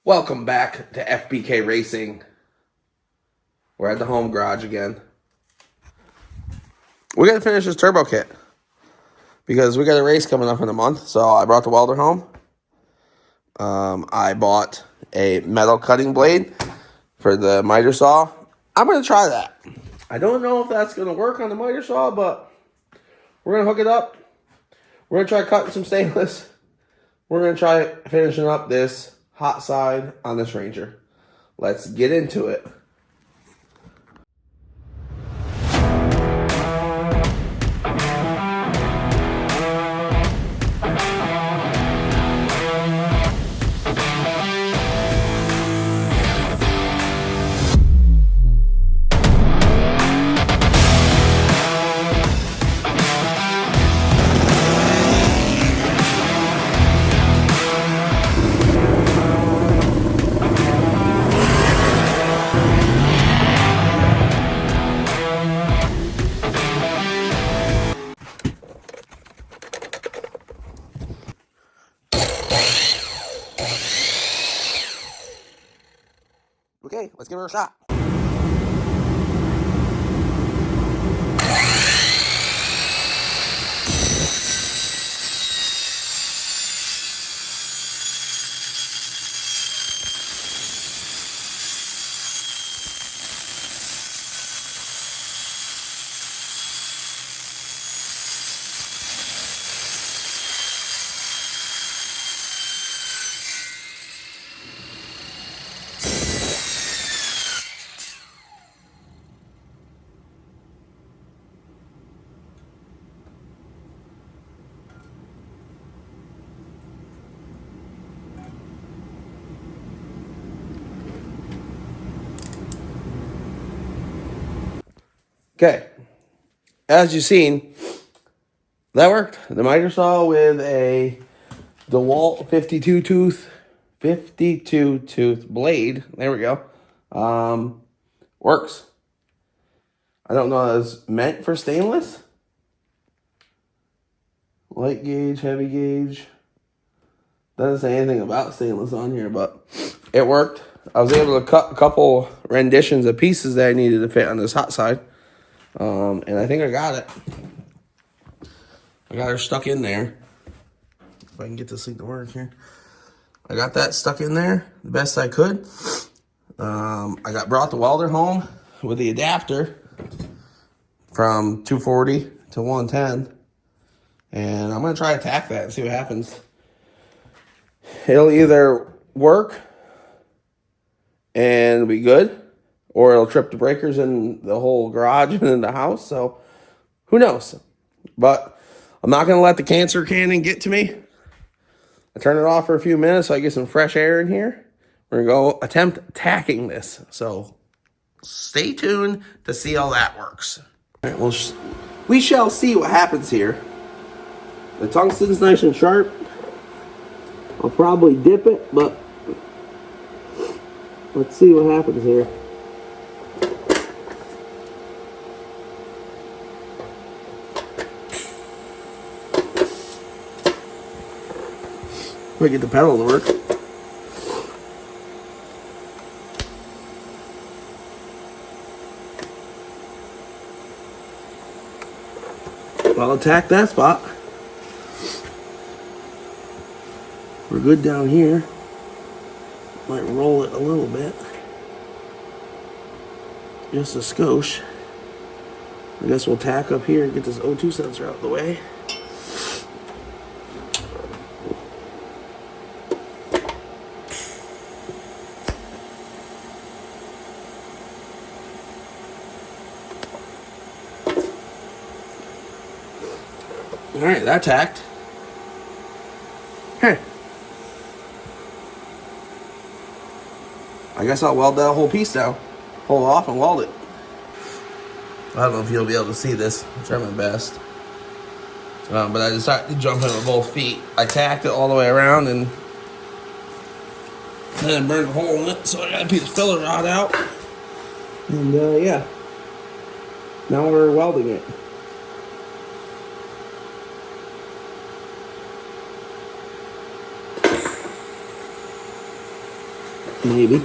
Welcome back to FBK Racing. We're at the home garage again. We're going to finish this turbo kit because we got a race coming up in a month. So I brought the welder home. I bought a metal cutting blade for the miter saw. I'm going to try that. I don't know if that's going to work on the miter saw, but we're going to hook it up. We're going to try cutting some stainless. We're going to try finishing up this hot side on this Ranger. Let's get into it. Okay, let's give her a shot. Okay, as you've seen, that worked. The miter saw with a DeWalt 52 tooth blade. There we go. Works. I don't know if it's meant for stainless. Light gauge, heavy gauge. Doesn't say anything about stainless on here, but it worked. I was able to cut a couple renditions of pieces that I needed to fit on this hot side. And I think I got it. I got her stuck in there. If I can get this thing to work here. I got that stuck in there the best I could. I brought the welder home with the adapter from 240 to 110. And I'm going to try to tack that and see what happens. It'll either work and be good, or it'll trip the breakers in the whole garage and in the house. So who knows? But I'm not going to let the cancer cannon get to me. I turn it off for a few minutes so I get some fresh air in here. We're going to go attempt tacking this. So stay tuned to see how that works. All right, well, we shall see what happens here. The tungsten's nice and sharp. I'll probably dip it, but let's see what happens here. Might get the pedal to work. I'll attack that spot. We're good down here. Might roll it a little bit. Just a skosh. I guess we'll tack up here and get this O2 sensor out of the way. All right, that tacked. Hey. I guess I'll weld that whole piece down. Pull it off and weld it. I don't know if you'll be able to see this. I'll try my best. But I decided to jump in with both feet. I tacked it all the way around and then burned a hole in it. So I got a piece of filler rod out. And yeah. Now we're welding it. maybe.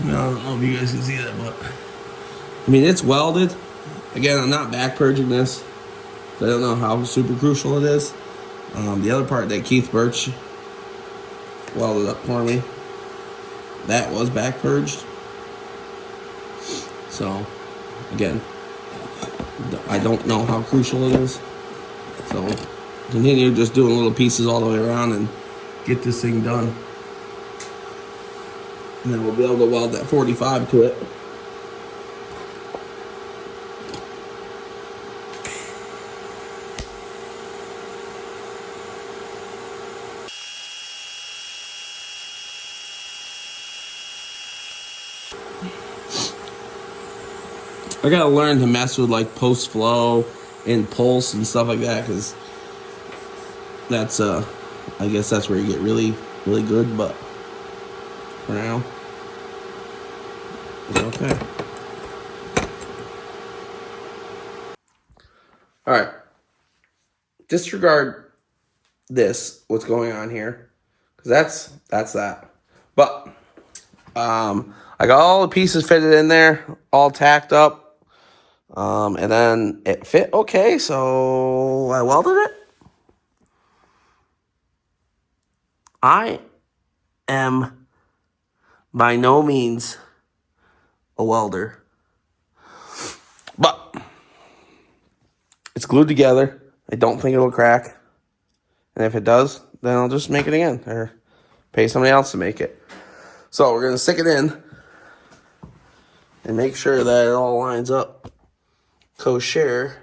I don't know if you guys can see that, but I mean, it's welded. Again, I'm not back purging this. I don't know how super crucial it is. The other part that Keith Birch welded up for me, that was back purged. So, again, I don't know how crucial it is. So, continue just doing little pieces all the way around and get this thing done. And then we'll be able to weld that 45 to it. I gotta learn to mess with like post flow and pulse and stuff like that, because that's I guess that's where you get really good, but for now it's okay. All right, disregard this, what's going on here, because that's that. But I got all the pieces fitted in there, all tacked up. And then it fit okay, so I welded it. I am by no means a welder, but it's glued together. I don't think it'll crack. And if it does, then I'll just make it again or pay somebody else to make it. So we're going to stick it in and make sure that it all lines up kosher.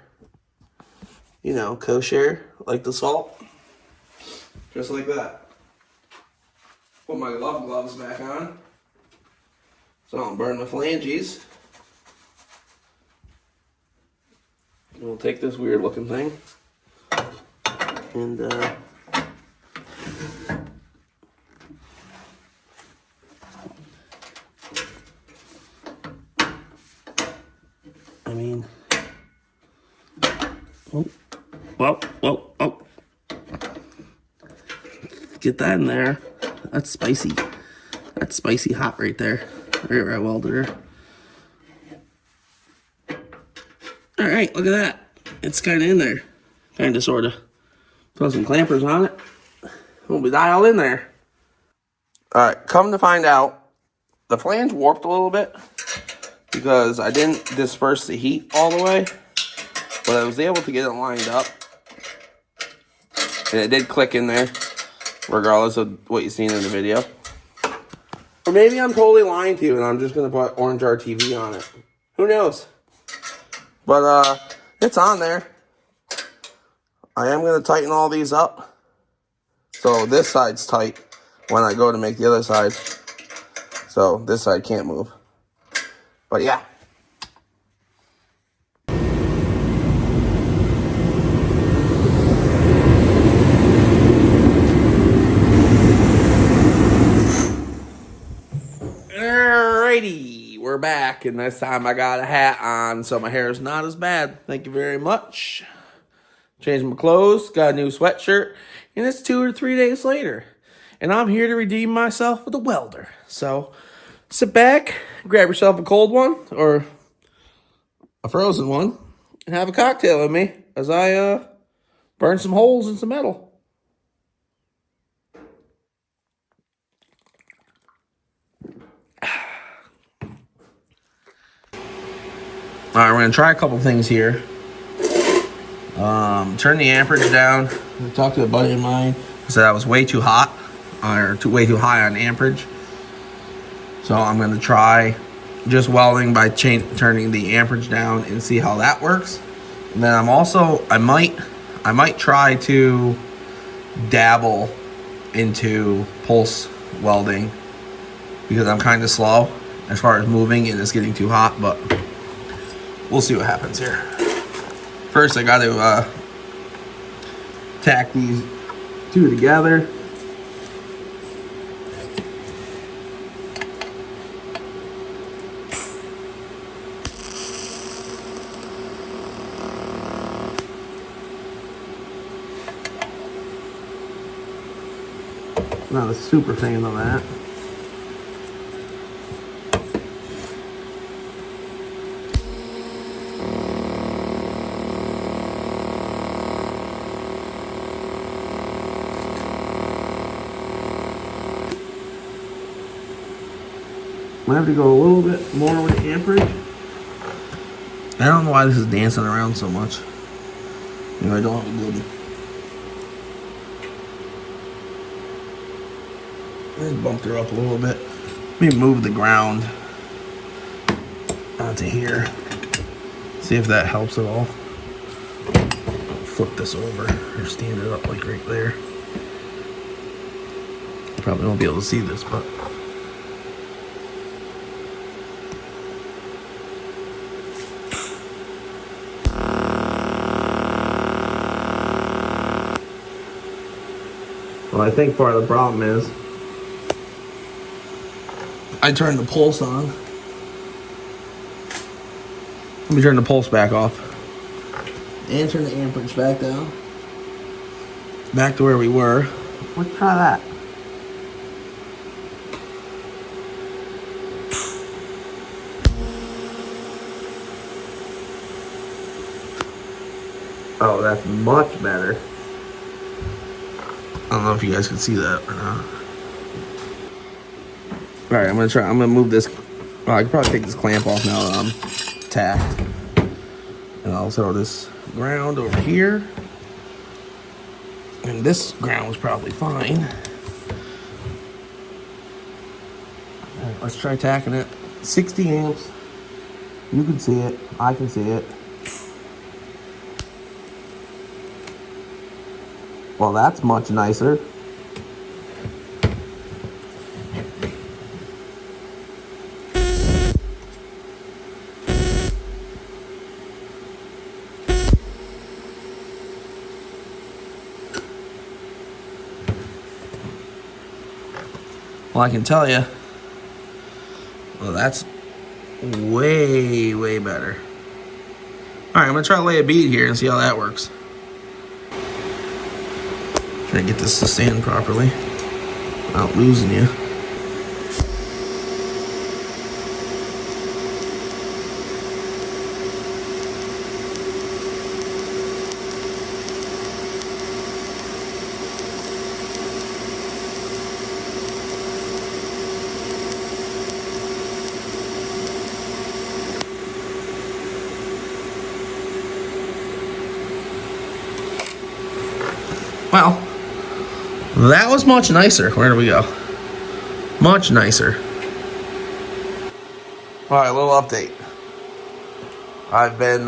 You know, kosher, like the salt. Just like that. Put my gloves back on so I don't burn my phalanges. And we'll take this weird looking thing and I mean, oh. Get that in there. That's spicy. That's spicy hot right there. Right where I welded her. Alright, look at that. It's kind of in there. Kind of, sort of. Put some clampers on it. We'll be dialed in there. Alright, come to find out, the flange warped a little bit because I didn't disperse the heat all the way, but I was able to get it lined up. And it did click in there, regardless of what you've seen in the video. Or maybe I'm totally lying to you and I'm just going to put orange RTV on it. Who knows? But it's on there. I am going to tighten all these up. So this side's tight when I go to make the other side. So this side can't move. But yeah. Alrighty, we're back, and this time I got a hat on, so my hair is not as bad. Thank you very much. Changed my clothes, got a new sweatshirt, and it's 2 or 3 days later. And I'm here to redeem myself with a welder. So sit back, grab yourself a cold one, or a frozen one, and have a cocktail with me as I burn some holes in some metal. All right, we're going to try a couple things here. Turn the amperage down. I talked to a buddy of mine. He said I was way too hot, or way too high on amperage. So I'm going to try just welding by turning the amperage down and see how that works. And then I might try to dabble into pulse welding because I'm kind of slow as far as moving and it's getting too hot, but we'll see what happens here. First, I got to tack these two together. Not a super fan of that. Might have to go a little bit more with amperage. I don't know why this is dancing around so much. You know, I don't have a good. Let's bump her up a little bit. Let me move the ground onto here. See if that helps at all. Flip this over or stand it up like right there. Probably won't be able to see this, but well, I think part of the problem is I turned the pulse on. Let me turn the pulse back off. And turn the amperage back down. Back to where we were. Let's try that. Oh, that's much better. I don't know if you guys can see that or not. All right, I'm gonna move this. Well, I can probably take this clamp off now that I'm tacked. And I'll throw this ground over here. And this ground was probably fine. All right, let's try tacking it. 60 amps. You can see it. I can see it. Well, that's much nicer. Well, I can tell you, well, that's way, way better. All right, I'm gonna try to lay a bead here and see how that works. Try to get this to stand properly without losing you. Well, that was much nicer. Where do we go? Much nicer. All right, a little update. I've been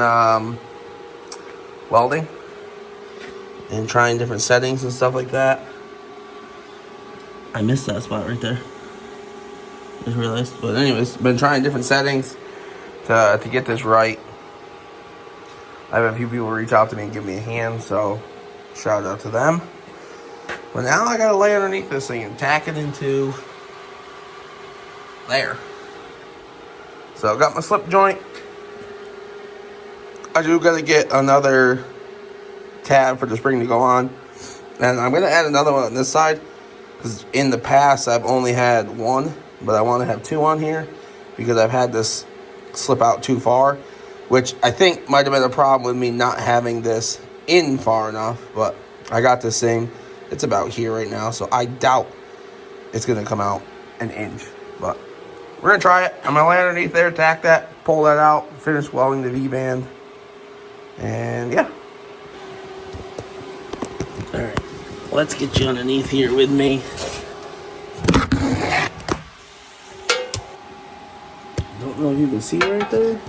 welding and trying different settings and stuff like that. I missed that spot right there. Just realized. But anyways, been trying different settings to get this right. I've had a few people reach out to me and give me a hand, so shout out to them. But now I gotta lay underneath this thing and tack it into there. So I got my slip joint. I do gotta get another tab for the spring to go on. And I'm gonna add another one on this side, because in the past I've only had one, but I want to have two on here because I've had this slip out too far, which I think might have been a problem with me not having this in far enough. But I got this thing. It's about here right now, so I doubt it's gonna come out an inch. But we're gonna try it. I'm gonna lay underneath there, tack that, pull that out, finish welding the V-band, and yeah. All right, let's get you underneath here with me. Don't know if you can see right there.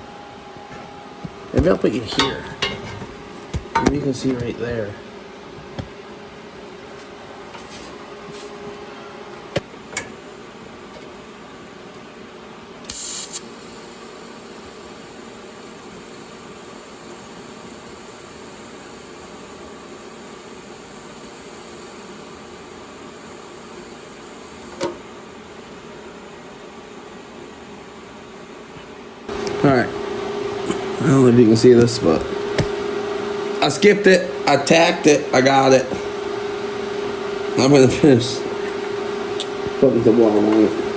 Maybe I'll put you here. Maybe you can see right there. Alright. I don't know if you can see this, but I skipped it. I tacked it. I got it. I'm going to finish putting the water on it.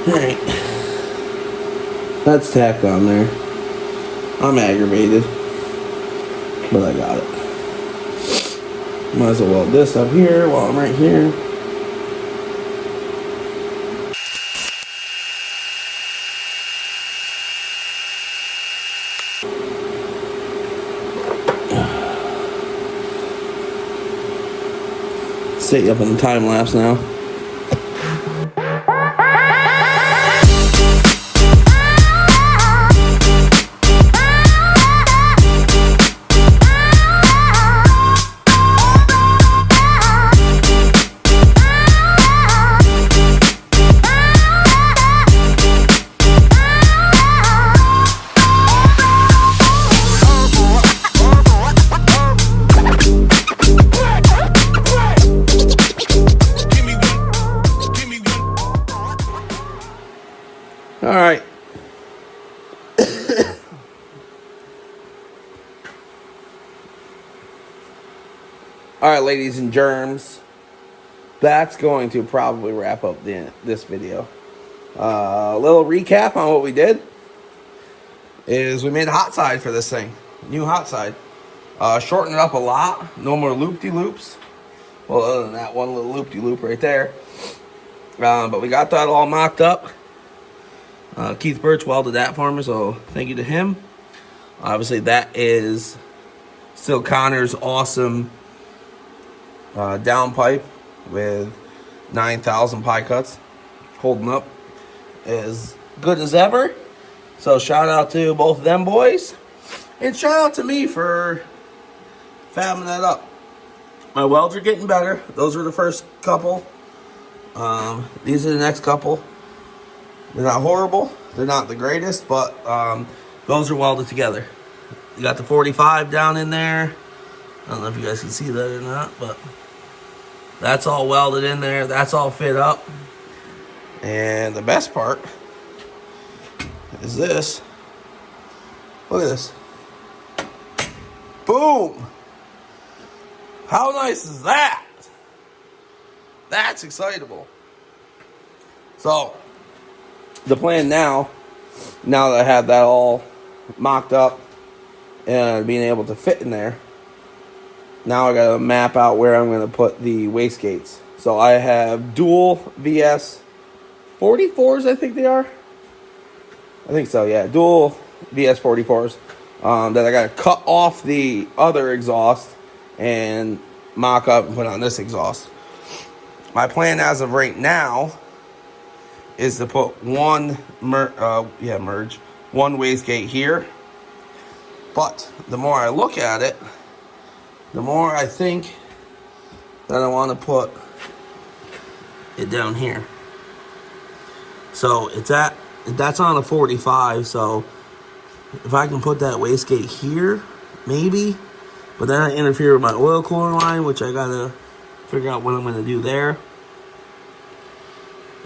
Alright. That's tacked on there. I'm aggravated, but I got it. Might as well weld this up here while I'm right here. Set you up on the time lapse now. All right. All right, ladies and germs. That's going to probably wrap up this video. A little recap on what we did is we made a hot side for this thing. New hot side. Shortened it up a lot. No more loop-de-loops. Well, other than that one little loop-de-loop right there. But we got that all mocked up. Keith Birch welded that for me, so thank you to him. Obviously, that is still Connor's awesome downpipe with 9,000 pie cuts, holding up as good as ever. So shout out to both of them boys, and shout out to me for fabbing that up. My welds are getting better. Those were the first couple. These are the next couple. They're not horrible. They're not the greatest, but those are welded together. You got the 45 down in there. I don't know if you guys can see that or not, but that's all welded in there. That's all fit up. And the best part is this. Look at this. Boom! How nice is that? That's excitable. So, the plan now that I have that all mocked up and being able to fit in there, now I gotta map out where I'm gonna put the wastegates. So I have dual VS 44s, I think they are. I think so, yeah. Dual VS 44s that I gotta cut off the other exhaust and mock up and put on this exhaust. My plan as of right now is to put one merge, one wastegate here. But the more I look at it, the more I think that I want to put it down here. So that's on a 45. So if I can put that wastegate here, maybe. But then I interfere with my oil cooler line, which I gotta figure out what I'm gonna do there.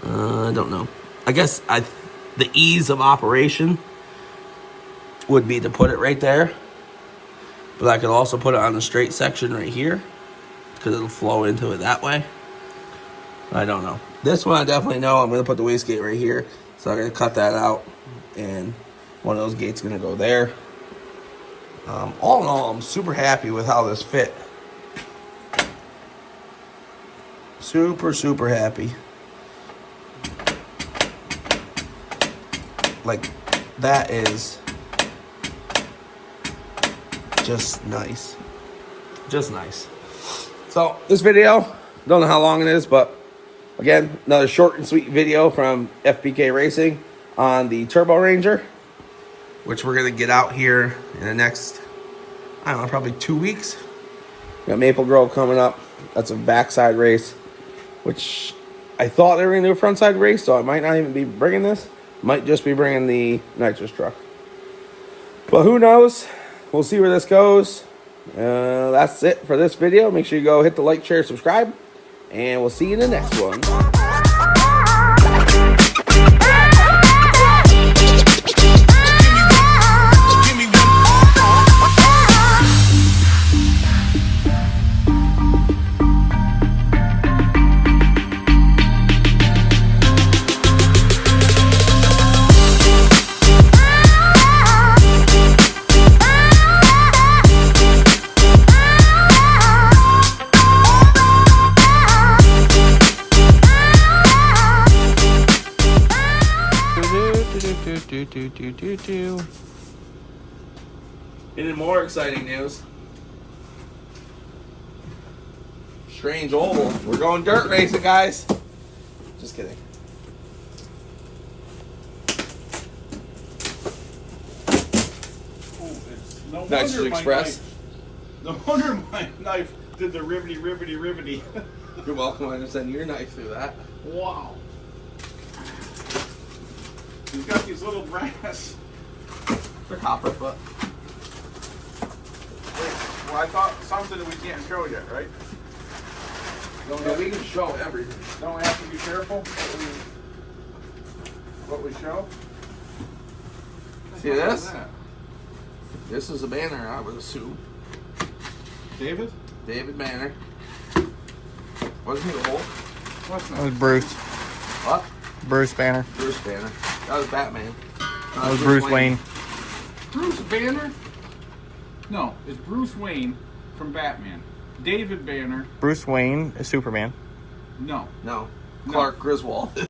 I don't know. I guess the ease of operation would be to put it right there. But I could also put it on the straight section right here, because it'll flow into it that way. I don't know. This one I definitely know I'm going to put the wastegate right here. So I'm going to cut that out, and one of those gates is going to go there. All in all, I'm super happy with how this fit. Super, super happy. Like, that is just nice. Just nice. So, this video, don't know how long it is, but again, another short and sweet video from FBK Racing on the Turbo Ranger, which we're going to get out here in the next, I don't know, probably 2 weeks. We got Maple Grove coming up. That's a backside race, which I thought they were going to do a front side race, so I might not even be bringing this. Might just be bringing the nitrous truck. But who knows? We'll see where this goes. That's it for this video. Make sure you go hit the like, share, subscribe. And we'll see you in the next one. Any more exciting news? Strange oval. We're going dirt racing, guys. Just kidding. No Nitrous Express. No wonder my knife did the ribbity. You're welcome. I just send your knife through that. Wow. He's got these little brass. They're copper, but. Well, I thought something that we can't show yet, right? No, we can show everything. Don't we have to be careful what we show? See this? This is a banner, I would assume. David? David Banner. Wasn't he the Hulk? What's That was Bruce. What? Bruce Banner. Bruce Banner. That was Batman. That was Bruce Wayne. Bruce Banner? No, it's Bruce Wayne from Batman. David Banner. Bruce Wayne is Superman. No. No. Clark Griswold.